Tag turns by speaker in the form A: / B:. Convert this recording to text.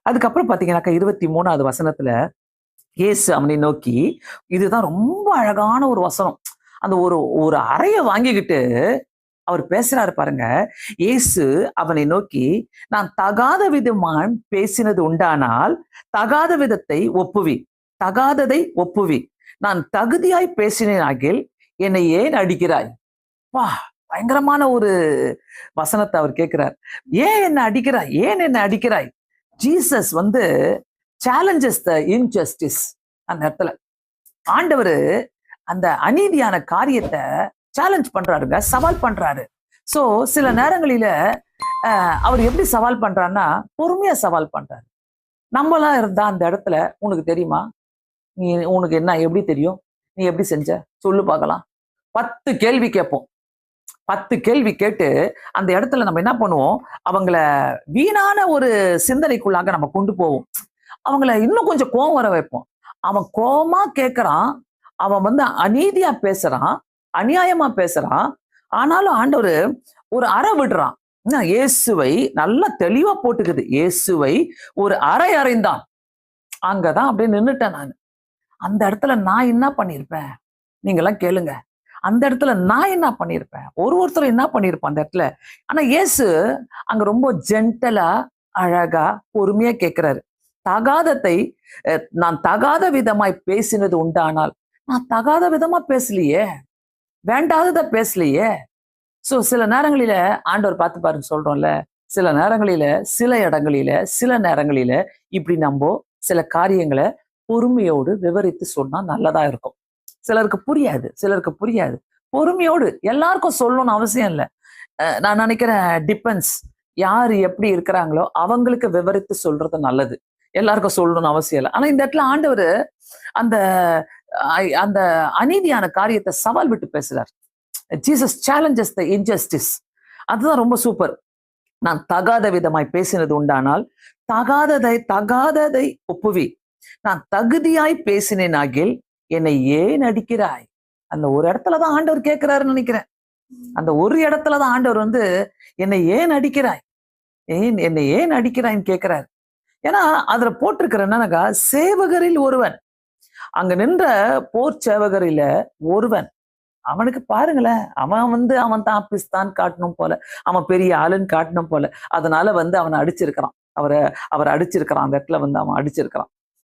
A: அதுக்கப்புறம் பாத்தீங்கன்னாக்கா 23வது வசனத்துல இயேசு அவனை நோக்கி, இதுதான் ரொம்ப அழகான ஒரு வசனம். அந்த ஒரு ஒரு அறைய வாங்கிக்கிட்டு அவர் பேசுறாரு பாருங்க. இயேசு அவனை நோக்கி, நான் தகாத விதமாய் பேசினது உண்டானால் தகாத விதத்தை ஒப்புவி, தகாததை ஒப்புவி. நான் தகுதியாய் பேசினேனாகில் என்னை ஏன் அடிக்கிறாய்? வா, பயங்கரமான ஒரு வசனத்தை அவர் கேட்கிறார். ஏன் என்ன அடிக்கிறாய்? ஏன் என்ன அடிக்கிறாய்? ஜீசஸ் வந்து சேலஞ்சஸ் த இன்ஜஸ்டிஸ். அந்த இடத்துல ஆண்டவர் அந்த அநீதியான காரியத்தை சேலஞ்ச் பண்றாருங்க, சவால் பண்றாரு. சோ சில நேரங்களில அவர் எப்படி சவால் பண்றாருன்னா பொறுமையா சவால் பண்றாரு. நம்மளா இருந்தா அந்த இடத்துல, உனக்கு தெரியுமா, நீ உனக்கு என்ன எப்படி தெரியும், நீ எப்படி செஞ்ச சொல்லு பார்க்கலாம், 10 கேள்வி கேட்போம். 10 கேள்வி கேட்டு அந்த இடத்துல நம்ம என்ன பண்ணுவோம், அவங்கள வீணான ஒரு சிந்தனைக்குள்ளாக நம்ம கொண்டு போவோம். அவங்கள இன்னும் கொஞ்சம் கோவம் வர வைப்போம். அவன் கோவமா கேட்கறான், அவன் வந்து அநீதியா பேசுறான், அநியாயமா பேசுறான். ஆனாலும் ஆண்டவர் ஒரு அறை விடுறான். இயேசுவை நல்லா தெளிவா போட்டுக்குது. இயேசுவை ஒரு அறை அறைந்தான். அங்கதான் அப்படியே நின்னுட்டேன் நான். அந்த இடத்துல நான் என்ன பண்ணிருப்பேன், நீங்க எல்லாம் கேளுங்க. அந்த இடத்துல நான் என்ன பண்ணிருப்பேன், ஒருத்தர் என்ன பண்ணிருப்பான் அந்த இடத்துல. ஆனா இயேசு அங்க ரொம்ப ஜென்டலா, அழகா, பொறுமையா கேட்கிறாரு. தகாதத்தை நான் தகாத விதமாய் பேசினது உண்டானால், நான் தகாத விதமா பேசலையே, வேண்டாதத பேசலையே. சோ சில நேரங்களில ஆண்டவர் பார்த்து பாருங்க, சொல்றோம்ல, சில நேரங்களில, சில இடங்களில, சில நேரங்களில இப்படி நம்ம சில காரியங்களை பொறுமையோடு விவரித்து சொன்னா நல்லதா இருக்கும். சிலருக்கு புரியாது, சிலருக்கு புரியாது. பொறுமையோடு எல்லாருக்கும் சொல்லணும்னு அவசியம் இல்லை. நான் நினைக்கிறேன் டிபெண்ட்ஸ், யாரு எப்படி இருக்கிறாங்களோ அவங்களுக்கு விவரித்து சொல்றது நல்லது. எல்லாருக்கும் சொல்லணும்னு அவசியம் இல்லை. ஆனா இந்த இடத்துல ஆண்டவர் அந்த அந்த அநீதியான காரியத்தை சவால் விட்டு பேசுறார். ஜீசஸ் சேலஞ்சஸ் த இன்ஜஸ்டிஸ். அதுதான் ரொம்ப சூப்பர். நான் தகாத விதமாய் பேசினது உண்டானால் தகாததை ஒப்புவி. நான் தகுதியாய் பேசினேனாகில் என்னை ஏன் அடிக்கிறாய்? அந்த ஒரு இடத்துலதான் ஆண்டவர் கேட்கிறாருன்னு நினைக்கிறேன். அந்த ஒரு இடத்துலதான் ஆண்டவர் வந்து என்னை ஏன் அடிக்கிறாய், என்னை ஏன் அடிக்கிறாய்ன்னு கேட்கிறாரு. ஏன்னா அதுல போட்டிருக்கிற என்னன்னாக்கா, சேவகரில் ஒருவன், அங்க நின்ற போர் சேவகரில ஒருவன். அவனுக்கு பாருங்களேன், அவன் தான் பிஸ்தான் காட்டணும் போல, அவன் பெரிய ஆளுன்னு காட்டணும் போல. அதனால வந்து அவனை அடிச்சிருக்கிறான். அவர் அடிச்சிருக்கிறான். அந்த இடத்துல வந்து அவன் அடிச்சிருக்கிறான்.